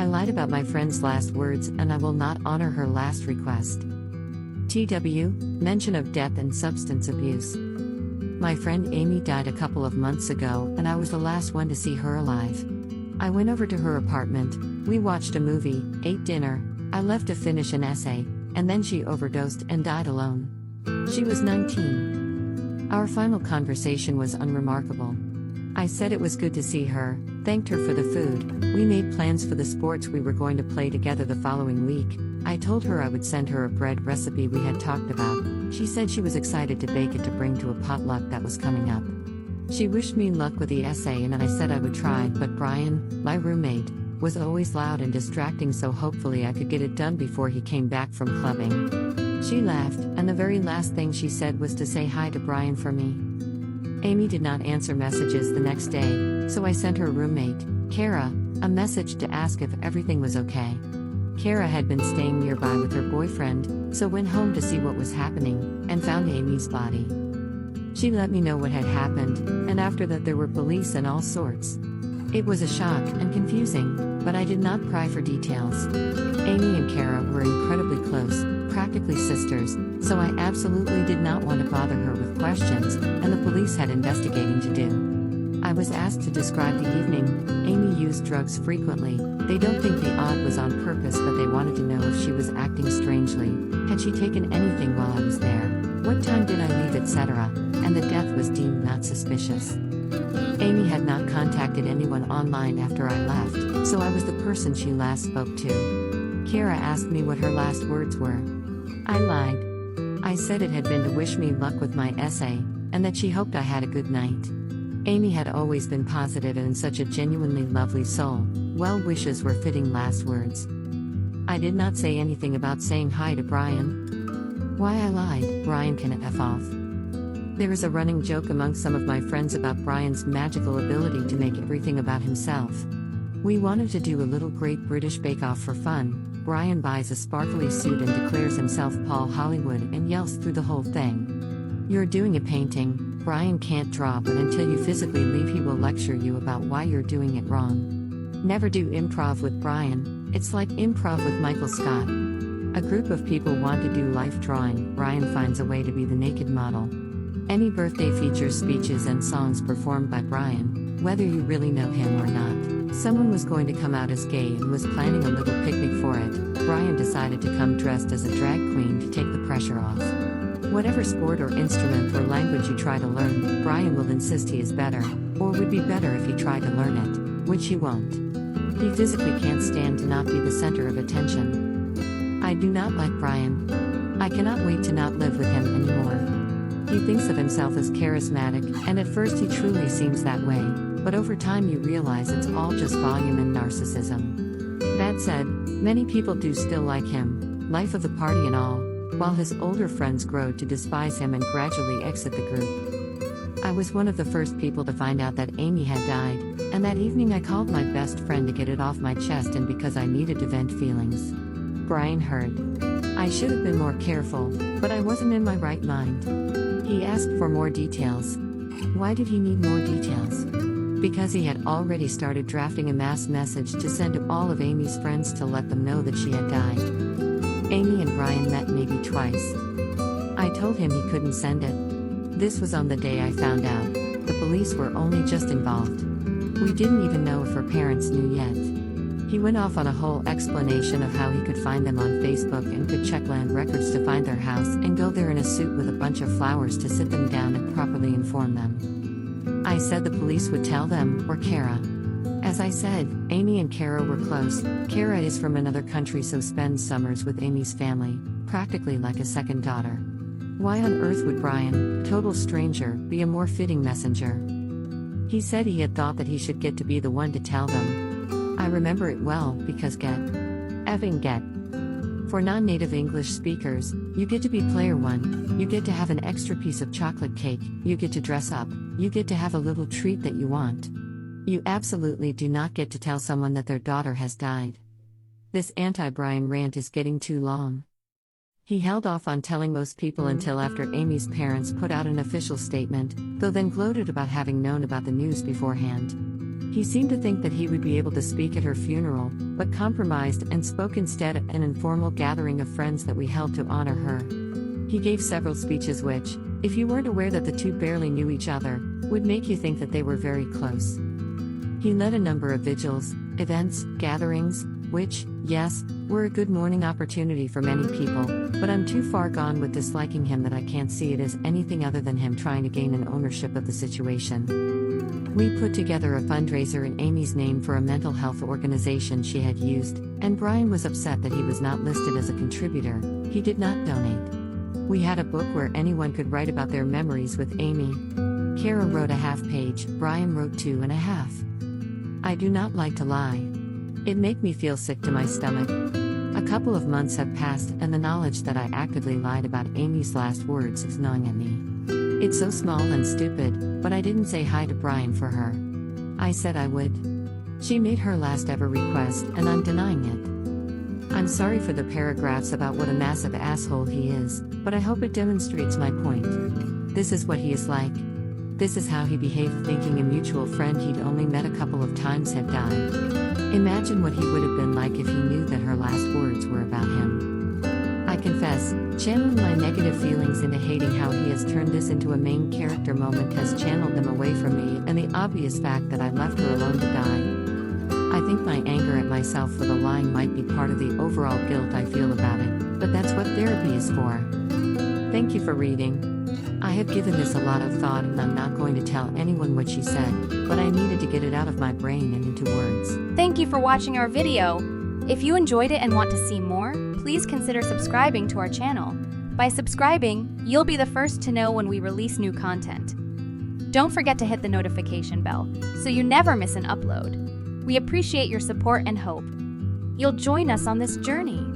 lied about my friend's last words and I will not honor her last request. TW, mention of death and substance abuse. My friend Amy died a couple of months ago and I was the last one to see her alive. I went over to her apartment, we watched a movie, ate dinner, I left to finish an essay, and then she overdosed and died alone. She was 19. Our final conversation was unremarkable. I said it was good to see her, thanked her for the food, we made plans for the sports we were going to play together the following week. I told her I would send her a bread recipe we had talked about. She said she was excited to bake it to bring to a potluck that was coming up. She wished me luck with the essay and I said I would try, but Brian, my roommate, was always loud and distracting, so hopefully I could get it done before he came back from clubbing. She laughed, and the very last thing she said was to say hi to Brian for me. Amy did not answer messages the next day, so I sent her roommate, Kara, a message to ask if everything was okay. Kara had been staying nearby with her boyfriend, so went home to see what was happening, and found Amy's body. She let me know what had happened, and after that there were police and all sorts. It was a shock and confusing, but I did not pry for details. Amy and Kara were incredibly close, practically sisters, so I absolutely did not want to bother her with questions, and the police had investigating to do. I was asked to describe the evening. Amy used drugs frequently. They don't think the odd was on purpose, but they wanted to know if she was acting strangely. Had she taken anything while I was there? What time did I leave, etc., and the death was deemed not suspicious. Amy had not contacted anyone online after I left, so I was the person she last spoke to. Kara asked me what her last words were. I lied. I said it had been to wish me luck with my essay, and that she hoped I had a good night. Amy had always been positive and such a genuinely lovely soul. Well wishes were fitting last words. I did not say anything about saying hi to Brian. Why I lied, Brian can F off. There is a running joke among some of my friends about Brian's magical ability to make everything about himself. We wanted to do a little Great British Bake Off for fun. Brian buys a sparkly suit and declares himself Paul Hollywood and yells through the whole thing. You're doing a painting, Brian can't draw, but until you physically leave he will lecture you about why you're doing it wrong. Never do improv with Brian, it's like improv with Michael Scott. A group of people want to do life drawing, Brian finds a way to be the naked model. Any birthday features speeches and songs performed by Brian, whether you really know him or not. Someone was going to come out as gay and was planning a little picnic for it. Brian decided to come dressed as a drag queen to take the pressure off. Whatever sport or instrument or language you try to learn, Brian will insist he is better, or would be better if he tried to learn it, which he won't. He physically can't stand to not be the center of attention. I do not like Brian. I cannot wait to not live with him anymore. He thinks of himself as charismatic, and at first he truly seems that way, but over time you realize it's all just volume and narcissism. That said, many people do still like him, life of the party and all, while his older friends grow to despise him and gradually exit the group. I was one of the first people to find out that Amy had died, and that evening I called my best friend to get it off my chest and because I needed to vent feelings. Brian heard. I should have been more careful, but I wasn't in my right mind. He asked for more details. Why did he need more details? Because he had already started drafting a mass message to send to all of Amy's friends to let them know that she had died. Amy and Brian met maybe twice. I told him he couldn't send it. This was on the day I found out. The police were only just involved. We didn't even know if her parents knew yet. He went off on a whole explanation of how he could find them on Facebook and could check land records to find their house and go there in a suit with a bunch of flowers to sit them down and properly inform them. I said the police would tell them, or Kara. As I said, Amy and Kara were close. Kara is from another country, so spends summers with Amy's family, practically like a second daughter. Why on earth would Brian, total stranger, be a more fitting messenger? He said he had thought that he should get to be the one to tell them. I remember it well, because get. For non-native English speakers, you get to be player one, you get to have an extra piece of chocolate cake, you get to dress up, you get to have a little treat that you want. You absolutely do not get to tell someone that their daughter has died. This anti-Brian rant is getting too long. He held off on telling most people until after Amy's parents put out an official statement, though then gloated about having known about the news beforehand. He seemed to think that he would be able to speak at her funeral, but compromised and spoke instead at an informal gathering of friends that we held to honor her. He gave several speeches which, if you weren't aware that the two barely knew each other, would make you think that they were very close. He led a number of vigils, events, gatherings, which, yes, were a good mourning opportunity for many people, but I'm too far gone with disliking him that I can't see it as anything other than him trying to gain an ownership of the situation. We put together a fundraiser in Amy's name for a mental health organization she had used, and Brian was upset that he was not listed as a contributor. He did not donate. We had a book where anyone could write about their memories with Amy. Kara wrote a half-page, Brian wrote 2.5. I do not like to lie. It made me feel sick to my stomach. A couple of months have passed and the knowledge that I actively lied about Amy's last words is gnawing at me. It's so small and stupid, but I didn't say hi to Brian for her. I said I would. She made her last ever request and I'm denying it. I'm sorry for the paragraphs about what a massive asshole he is, but I hope it demonstrates my point. This is what he is like. This is how he behaved, thinking a mutual friend he'd only met a couple of times had died. Imagine what he would have been like if he knew that her last words were about him. I confess, channeling my negative feelings into hating how he has turned this into a main character moment has channeled them away from me and the obvious fact that I left her alone to die. I think my anger at myself for the lying might be part of the overall guilt I feel about it, but that's what therapy is for. Thank you for reading. I have given this a lot of thought and I'm not going to tell anyone what she said, but I needed to get it out of my brain and into words. Thank you for watching our video. If you enjoyed it and want to see more, please consider subscribing to our channel. By subscribing, you'll be the first to know when we release new content. Don't forget to hit the notification bell so you never miss an upload. We appreciate your support and hope you'll join us on this journey.